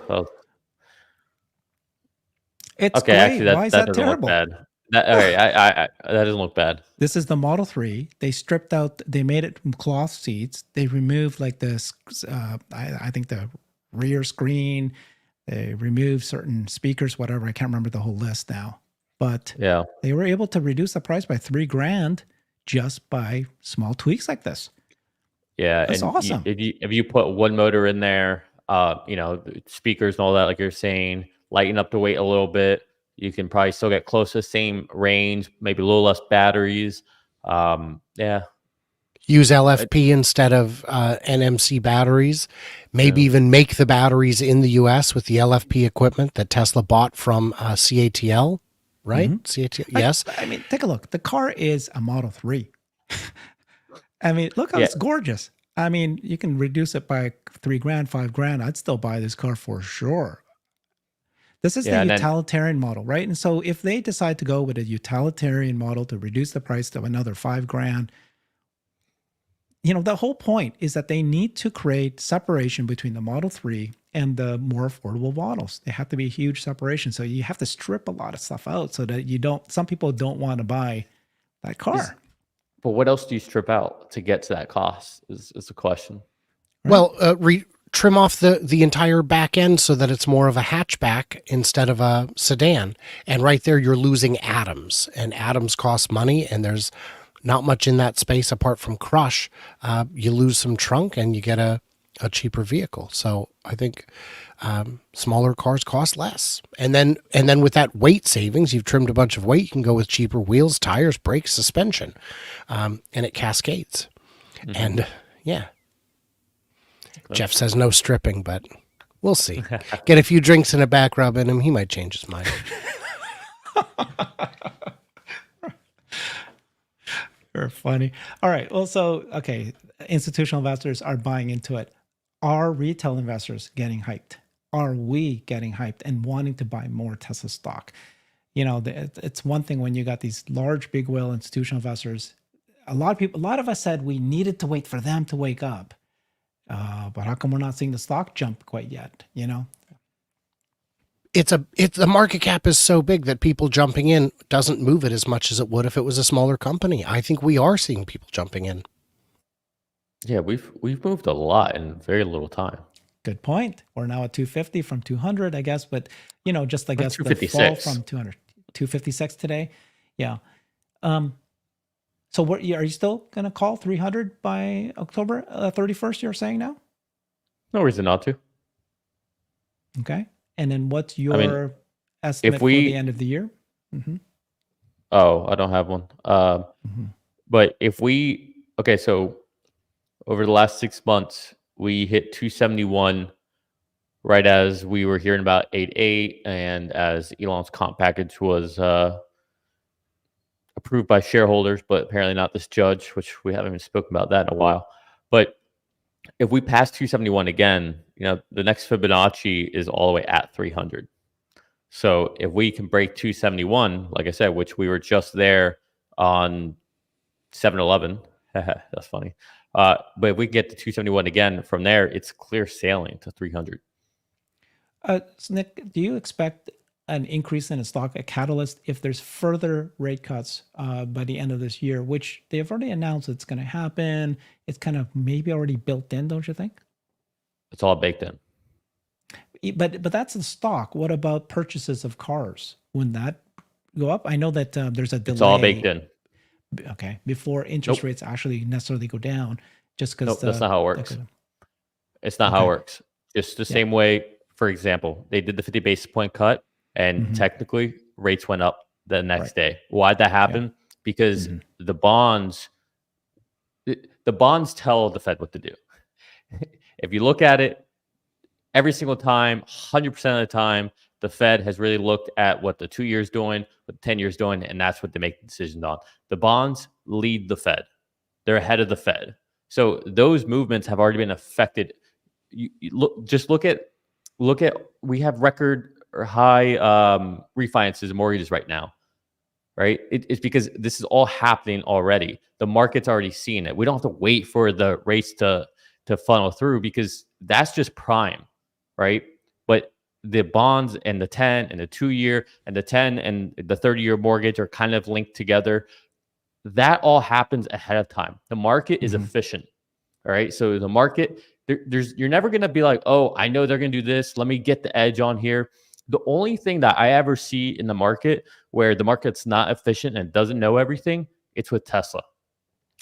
It's okay. great. Actually, Why is that doesn't terrible? look bad. That doesn't look bad. This is the Model 3. They stripped out. They made it from cloth seats. They removed like this. I think the rear screen. They removed certain speakers, whatever. I can't remember the whole list now. But they were able to reduce the price by $3 grand just by small tweaks like this. Yeah, that's awesome. If you put one motor in there, speakers and all that, like you're saying, lighten up the weight a little bit, you can probably still get close to the same range, maybe a little less batteries. Use LFP instead of NMC batteries. Maybe even make the batteries in the U.S. with the LFP equipment that Tesla bought from CATL, right? Mm-hmm. CATL, yes. I mean, take a look. The car is a Model 3. I mean, look how it's gorgeous. I mean, you can reduce it by $3 grand, $5 grand. I'd still buy this car for sure. This is the utilitarian model, right? And so if they decide to go with a utilitarian model to reduce the price to another $5 grand, the whole point is that they need to create separation between the Model 3 and the more affordable models. They have to be a huge separation. So you have to strip a lot of stuff out so that some people don't want to buy that car. But what else do you strip out to get to that cost is the question. Right? Well, trim off the entire back end so that it's more of a hatchback instead of a sedan. And right there, you're losing atoms. And atoms cost money, and there's not much in that space apart from crush. You lose some trunk and you get a cheaper vehicle. So I think smaller cars cost less. And then with that weight savings, you've trimmed a bunch of weight. You can go with cheaper wheels, tires, brakes, suspension, and it cascades. Mm-hmm. And Jeff says no stripping, but we'll see. Get a few drinks and a back rub in him. He might change his mind. You're funny. All right. Well, so okay, institutional investors are buying into it. Are retail investors getting hyped? Are we getting hyped and wanting to buy more Tesla stock? It's one thing when you got these large, big whale institutional investors. A lot of us said we needed to wait for them to wake up. But how come we're not seeing the stock jump quite yet? It's the market cap is so big that people jumping in doesn't move it as much as it would if it was a smaller company. I think we are seeing people jumping in. Yeah, we've moved a lot in very little time. Good point. We're now at 250 from 200, I guess. But just I We're guess the fall 256. from 200, 256 today. Yeah. So are you still going to call 300 by October 31st? You're saying now? No reason not to. Okay. And then what's I mean, your estimate for the end of the year? Mm-hmm. Oh, I don't have one. But so over the last 6 months, we hit 271 right as we were hearing about 8.8 and as Elon's comp package was approved by shareholders, but apparently not this judge, which we haven't even spoken about that in a while. But if we pass 271 again, the next Fibonacci is all the way at 300. So if we can break 271, like I said, which we were just there on 7-Eleven, that's funny. But if we get to 271 again, from there, it's clear sailing to 300. So Nick, do you expect an increase in a stock, a catalyst, if there's further rate cuts by the end of this year, which they've already announced it's going to happen? It's kind of maybe already built in, don't you think? It's all baked in. But that's the stock. What about purchases of cars? Wouldn't that go up? I know that there's a delay. It's all baked in. Okay, before interest rates actually necessarily go down, just because. Nope, that's not how it works. It's not how it works. Just the same way, for example, they did the 50 basis point cut, and technically rates went up the next day. Why'd that happen? Because the bonds tell the Fed what to do. If you look at it, every single time, 100% of the time, the Fed has really looked at what the 2 years doing, what the 10 years doing, and that's what they make the decisions on. The bonds lead the Fed. They're ahead of the Fed. So those movements have already been affected. Look at we have record or high refinances and mortgages right now, right? It's because this is all happening already. The market's already seen it. We don't have to wait for the rates to funnel through because that's just prime, right? But the bonds and the 10 and the 2 year and the 10 and the 30-year mortgage are kind of linked together. That all happens ahead of time. The market is efficient. All right. So the market, you're never going to be like, oh, I know they're going to do this. Let me get the edge on here. The only thing that I ever see in the market where the market's not efficient and doesn't know everything, it's with Tesla.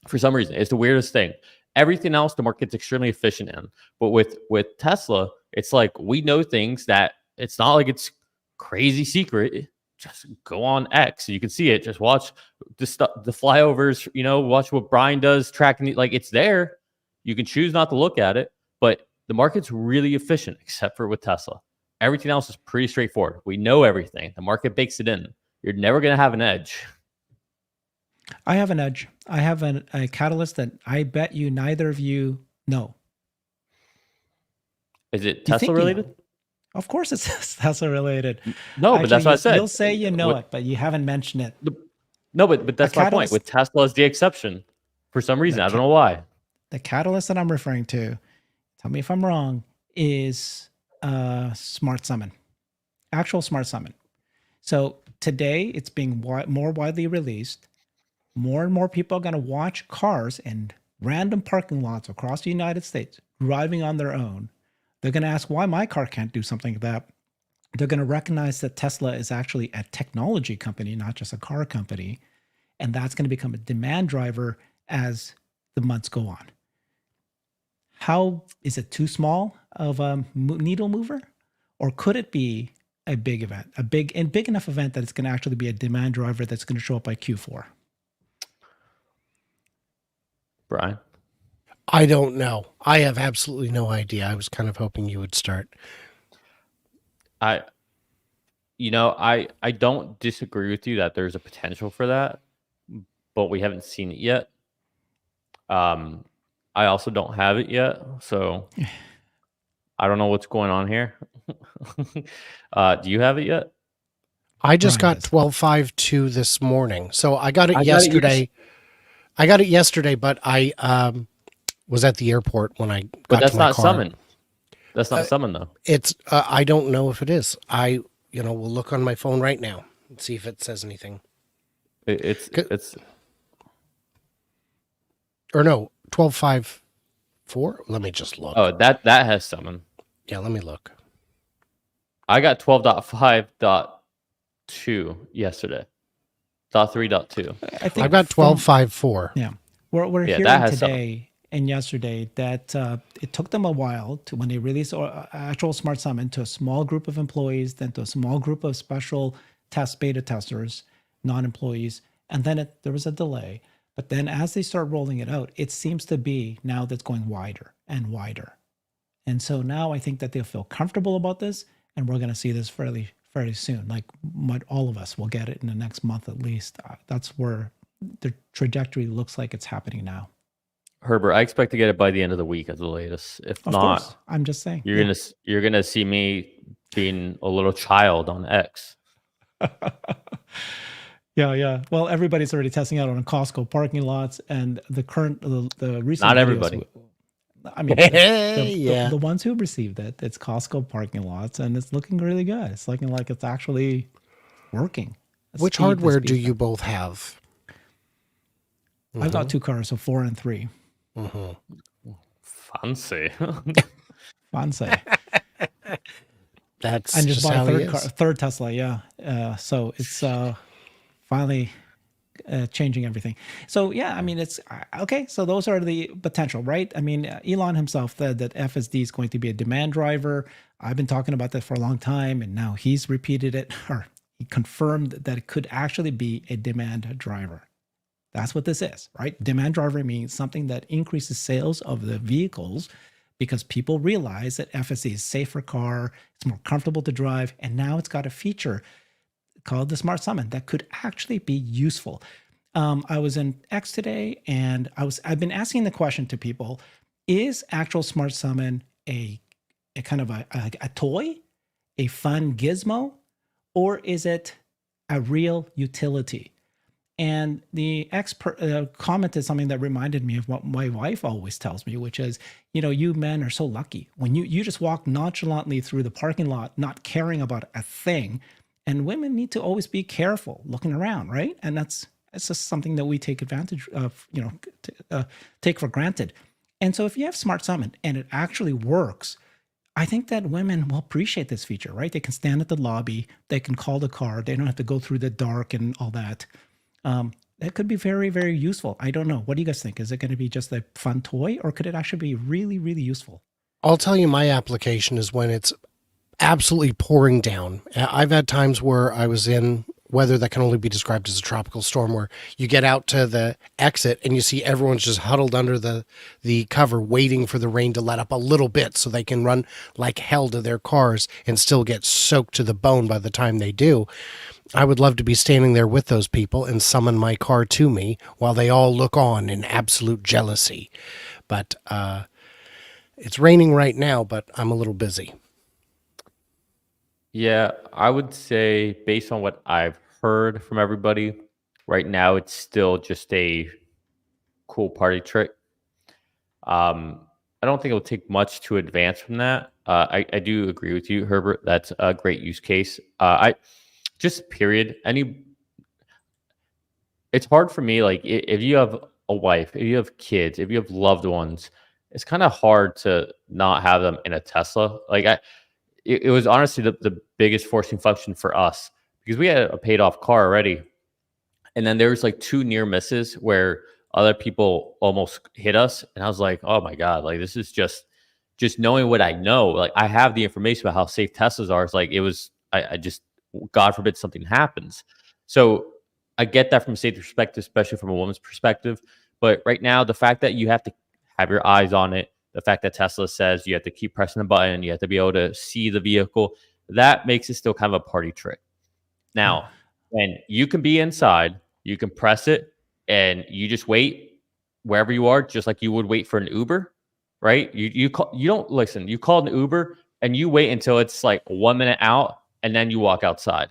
For some reason, it's the weirdest thing. Everything else, the market's extremely efficient in. But with Tesla, it's like we know things that it's not like it's crazy secret. Just go on X. You can see it. Just watch the flyovers, watch what Brian does tracking it. Like it's there. You can choose not to look at it, but the market's really efficient, except for with Tesla. Everything else is pretty straightforward. We know everything. The market bakes it in. You're never going to have an edge. I have an edge. I have a catalyst that I bet you neither of you know. Is it Tesla related? Of course it's Tesla related. No, actually, but that's what I said. You'll say you know it, but you haven't mentioned it. No, but that's my point. With Tesla is the exception. For some reason, I don't know why. The catalyst that I'm referring to, tell me if I'm wrong, is Smart Summon. Actual Smart Summon. So today it's being more widely released. More and more people are going to watch cars in random parking lots across the United States driving on their own. They're going to ask why my car can't do something like that. They're going to recognize that Tesla is actually a technology company, not just a car company. And that's going to become a demand driver as the months go on. How is it too small of a needle mover? Or could it be a big event, a big enough event that it's going to actually be a demand driver that's going to show up by Q4? Brian? I don't know. I have absolutely no idea. I was kind of hoping you would start. I don't disagree with you that there's a potential for that, but we haven't seen it yet. I also don't have it yet, so I don't know what's going on here. Do you have it yet? I just Brian got does. 12.52 this morning. So I got it I got it yesterday. I got it yesterday, but I was at the airport when I But got that's to my not car. summon. That's not summon though. It's I don't know if it is. We'll look on my phone right now and see if it says anything. It's Or no, 12.54. Let me just look. oh that has summon. Yeah, let me look. I got 12.5.2 yesterday. .3.2. I think I've got from- 12.54. Yeah, we're Yeah, that hearing has today and yesterday that it took them a while to when they released actual Smart Summon to a small group of employees, then to a small group of special beta testers, non-employees, and then there was a delay. But then as they start rolling it out, it seems to be now that's going wider and wider. And so now I think that they'll feel comfortable about this, and we're going to see this fairly soon. Like all of us will get it in the next month at least. That's where the trajectory looks like it's happening now. Herbert, I expect to get it by the end of the week at the latest. If Of not, course, I'm just saying. you're gonna see me being a little child on X. Yeah. Well, everybody's already testing out on Costco parking lots, and the recent. Not videos, everybody. I mean, Yeah. the ones who received it, it's Costco parking lots, and it's looking really good. It's looking like it's actually working. Which hardware do you both have? I've got two cars, so 4 and 3. Fancy. Fancy. That's And just bought how a third Tesla. Yeah. So it's finally changing everything. So yeah, I mean, it's okay. So those are the potential, right? I mean, Elon himself said that FSD is going to be a demand driver. I've been talking about that for a long time, and now he's repeated it, or he confirmed that it could actually be a demand driver. That's what this is, right? Demand driver means something that increases sales of the vehicles because people realize that FSD is a safer car, it's more comfortable to drive, and now it's got a feature called the Smart Summon that could actually be useful. I was in X today, and I've been asking the question to people: is actual Smart Summon a kind of a toy, a fun gizmo, or is it a real utility? And the expert commented something that reminded me of what my wife always tells me, which is, you men are so lucky when you just walk nonchalantly through the parking lot, not caring about a thing. And women need to always be careful looking around, right? And it's just something that we take advantage of, take for granted. And so if you have Smart Summon and it actually works, I think that women will appreciate this feature, right? They can stand at the lobby, they can call the car, they don't have to go through the dark and all that. That could be very, very useful. I don't know. What do you guys think? Is it going to be just a fun toy, or could it actually be really, really useful? I'll tell you, my application is when it's absolutely pouring down. I've had times where I was in weather that can only be described as a tropical storm, where you get out to the exit and you see everyone's just huddled under the cover waiting for the rain to let up a little bit so they can run like hell to their cars and still get soaked to the bone by the time they do. I would love to be standing there with those people and summon my car to me while they all look on in absolute jealousy. But it's raining right now, but I'm a little busy. Yeah, I would say based on what I've heard from everybody, right now it's still just a cool party trick. I don't think it'll take much to advance from that. I do agree with you, Herbert. That's a great use case. Period. It's hard for me. Like if you have a wife, if you have kids, if you have loved ones, it's kind of hard to not have them in a Tesla. It was honestly the biggest forcing function for us because we had a paid off car already. And then there was like 2 near misses where other people almost hit us. And I was like, oh my God, like this is just knowing what I know. Like I have the information about how safe Teslas are. It's like I just, God forbid something happens. So I get that from a safety perspective, especially from a woman's perspective. But right now, the fact that you have to have your eyes on it, the fact that Tesla says you have to keep pressing the button, you have to be able to see the vehicle, that makes it still kind of a party trick. Now, when you can be inside, you can press it, and you just wait wherever you are, just like you would wait for an Uber, right? You don't listen. You call an Uber and you wait until it's like 1 minute out, and then you walk outside,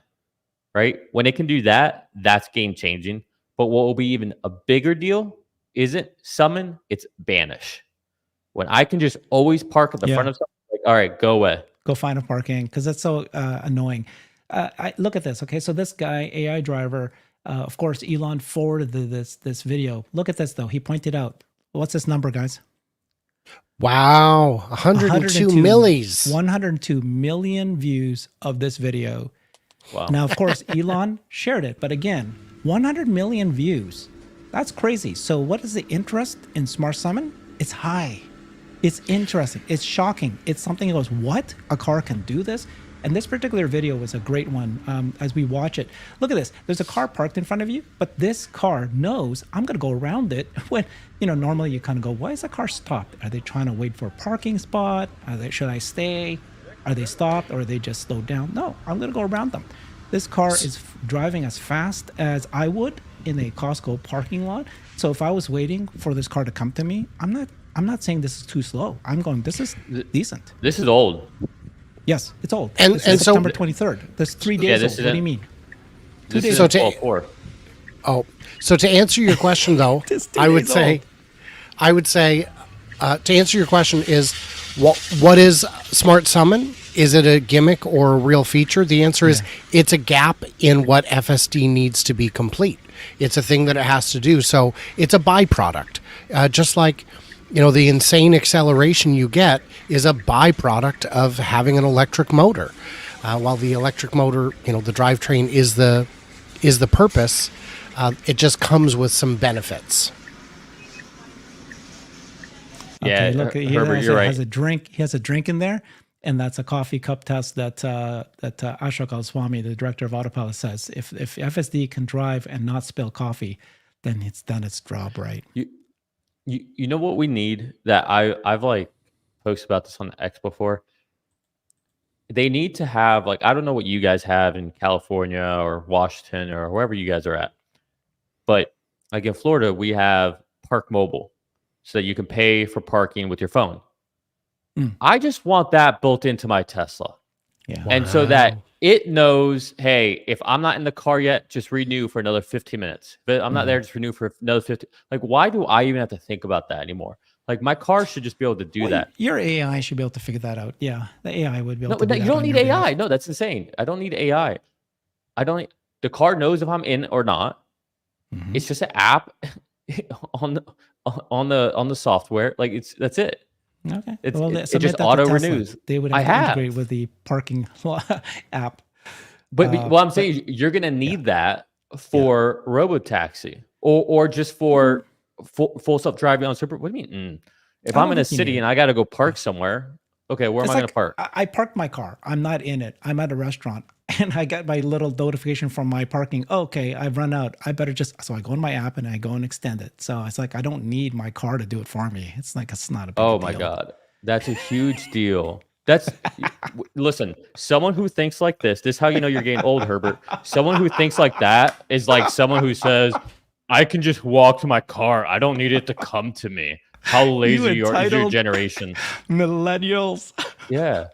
right? When it can do that, that's game changing. But what will be even a bigger deal isn't summon, it's banish. When I can just always park at the front of something, like, all right, go away. Go find a parking, because that's so annoying. Look at this. Okay, so this guy, AI driver, of course, Elon forwarded this video. Look at this though. He pointed out, what's this number, guys? Wow, 102 millis. 102 million views of this video. Wow. Now, of course, Elon shared it, but again, 100 million views. That's crazy. So what is the interest in Smart Summon? It's high. It's interesting. It's shocking. It's something that goes, what? A car can do this? And this particular video was a great one. As we watch it, look at this. There's a car parked in front of you, but this car knows I'm going to go around it. When, normally you kind of go, why is the car stopped? Are they trying to wait for a parking spot? Should I stay? Are they stopped, or are they just slowed down? No, I'm going to go around them. This car is driving as fast as I would in a Costco parking lot. So if I was waiting for this car to come to me, I'm not saying this is too slow. I'm going, this is decent. This is old. Yes, it's old. And this is so September 23rd. That's 3 days old. What do you mean? 2 days old. So to answer your question, though, I would say, to answer your question is, what is Smart Summon? Is it a gimmick or a real feature? The answer is it's a gap in what FSD needs to be complete. It's a thing that it has to do. So it's a byproduct, just like, the insane acceleration you get is a byproduct of having an electric motor. While the electric motor, the drivetrain is the purpose, it just comes with some benefits. Okay, Yeah, look, Herbert, you're right. Has a drink. He has a drink in there, and that's a coffee cup test that Ashok Alswami, the director of Autopilot, says if FSD can drive and not spill coffee, then it's done its job right. You know what we need, that I've like posted about this on X before? They need to have, like, I don't know what you guys have in California or Washington or wherever you guys are at, but like in Florida, we have Park Mobile, so that you can pay for parking with your phone. I just want that built into my Tesla. Yeah. And so that it knows, hey, if I'm not in the car yet, just renew for another 15 minutes. But I'm not there, just renew for another 50. Like, why do I even have to think about that anymore? Like, my car should just be able to do that. Your AI should be able to figure that out. Yeah, the AI would be able to do that. You don't need AI. No, that's insane. I don't need AI. The car knows if I'm in or not. It's just an app on the software. Like, that's it. Okay. It just auto renews. They would have to integrate with the parking app. But I'm saying you're going to need that for Robotaxi or just for full self-driving on super. What do you mean? If I'm in a city and I got to go park somewhere, okay, where am I going to park? I parked my car. I'm not in it. I'm at a restaurant. And I got my little notification from my parking. Okay, I've run out. I better so I go in my app and I go and extend it. So it's like, I don't need my car to do it for me. It's like, it's not a big deal. Oh my God. That's a huge deal. Listen, someone who thinks like this is how you know you're getting old, Herbert. Someone who thinks like that is like someone who says, I can just walk to my car. I don't need it to come to me. How lazy is your generation? Millennials. Yeah.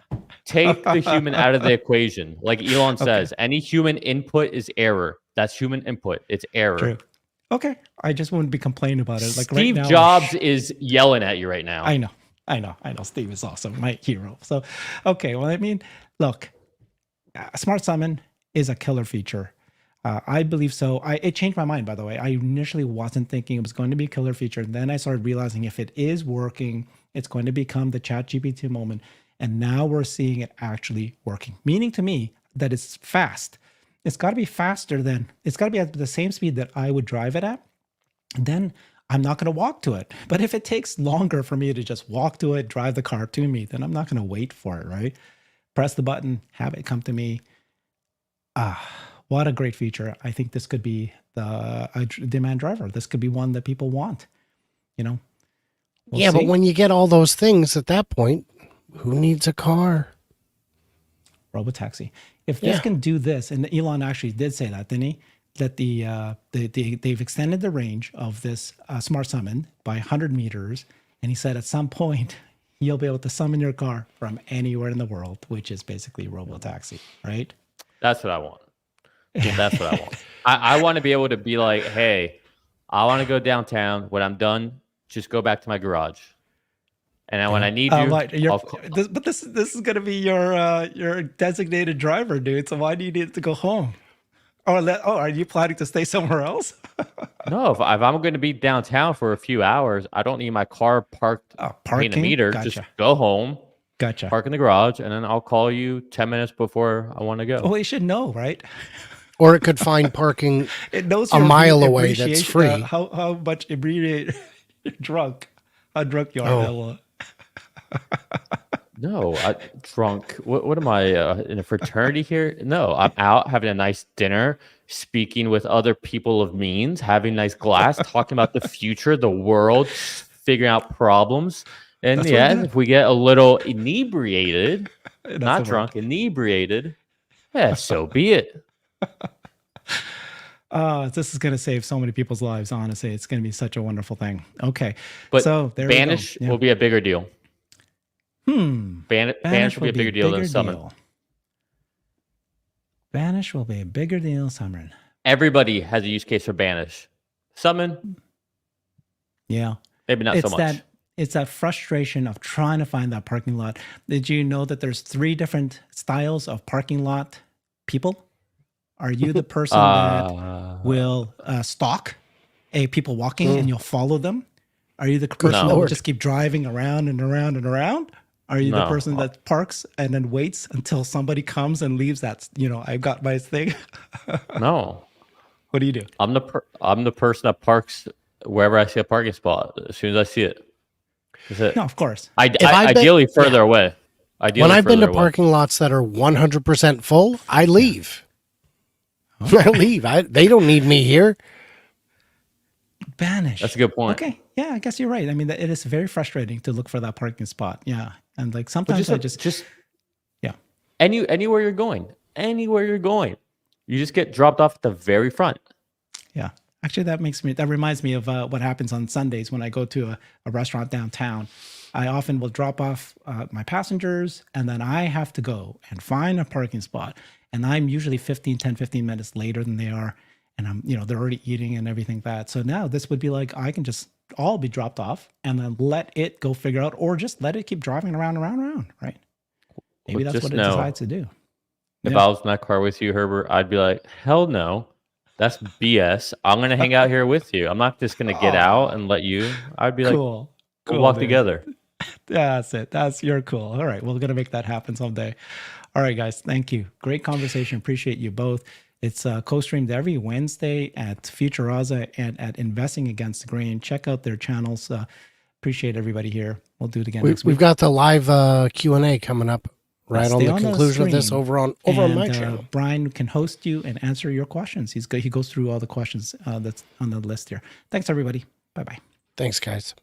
Take the human out of the equation. Like Elon says, any human input is error. That's human input. It's error. True. Okay. I just wouldn't be complaining about it. Like Steve right now, Jobs is yelling at you right now. I know. Steve is awesome. My hero. So, okay. Well, I mean, look, Smart Summon is a killer feature. I believe so. It changed my mind, by the way. I initially wasn't thinking it was going to be a killer feature. And then I started realizing if it is working, it's going to become the ChatGPT moment. And now we're seeing it actually working, meaning to me that it's fast. It's got to be faster it's got to be at the same speed that I would drive it at. Then I'm not going to walk to it. But if it takes longer for me to just walk to it, drive the car to me, then I'm not going to wait for it, right? Press the button, have it come to me. What a great feature. I think this could be a demand driver. This could be one that people want, We'll see. But when you get all those things at that point, who needs a car? Robotaxi. If this can do this, and Elon actually did say that, didn't he? that they've extended the range of this smart summon by 100 meters, and he said at some point you'll be able to summon your car from anywhere in the world, which is basically Robotaxi, right? That's what I want. That's what I want. I want to be able to be like, hey, I want to go downtown. When I'm done, just go back to my garage. And then when I need you, but this is going to be your designated driver, dude. So why do you need to go home? Are you planning to stay somewhere else? No, if I'm going to be downtown for a few hours, I don't need my car parked paying a meter. Gotcha. Just go home, gotcha. Park in the garage, and then I'll call you 10 minutes before I want to go. Well, you should know, right? Or it could find parking it knows a mile away that's free. How much inebriated drunk, how drunk you are. Oh. No, drunk. What am I in a fraternity here? No, I'm out having a nice dinner, speaking with other people of means, having a nice glass, talking about the future, the world, figuring out problems. And if we get a little inebriated, not drunk, inebriated, so be it. This is going to save so many people's lives. Honestly, it's going to be such a wonderful thing. Okay, but so there Banish will be a bigger deal. Banish will be a bigger deal than Summon. Banish will be a bigger deal than Summon. Everybody has a use case for Banish. Summon, yeah, maybe not so much. It's that frustration of trying to find that parking lot. Did you know that there's 3 different styles of parking lot people? Are you the person that will stalk people walking and you'll follow them? Are you the person that will just keep driving around and around and around? Are you the person that parks and then waits until somebody comes and leaves that, I've got my thing? No. What do you do? I'm the person that parks wherever I see a parking spot as soon as I see it. That's it. No, of course. Ideally further away. When I've been to parking lots that are 100% full, I leave. I leave. They don't need me here. Banish. That's a good point. Okay. Yeah, I guess you're right. I mean, it is very frustrating to look for that parking spot. Yeah. And like sometimes anywhere you're going, you just get dropped off at the very front. Yeah. Actually, that reminds me of what happens on Sundays when I go to a restaurant downtown. I often will drop off my passengers, and then I have to go and find a parking spot. And I'm usually 15 minutes later than they are. And they're already eating and everything that. So now this would be like, I can just all be dropped off and then let it go figure out, or just let it keep driving around, right? Maybe that's what it decides to do. If I was in that car with you, Herbert, I'd be like, hell no. That's BS. I'm going to hang out here with you. I'm not just going to get out and let you. I'd be like, we'll walk together. That's it. You're cool. All right. We're going to make that happen someday. All right, guys. Thank you. Great conversation. Appreciate you both. It's co-streamed every Wednesday at Futuraza and at Investing Against the Grain. Check out their channels. Appreciate everybody here. We'll do it again next week. We've got the live Q&A coming up right on the conclusion of this over on my channel. Brian can host you and answer your questions. He goes through all the questions that's on the list here. Thanks, everybody. Bye-bye. Thanks, guys.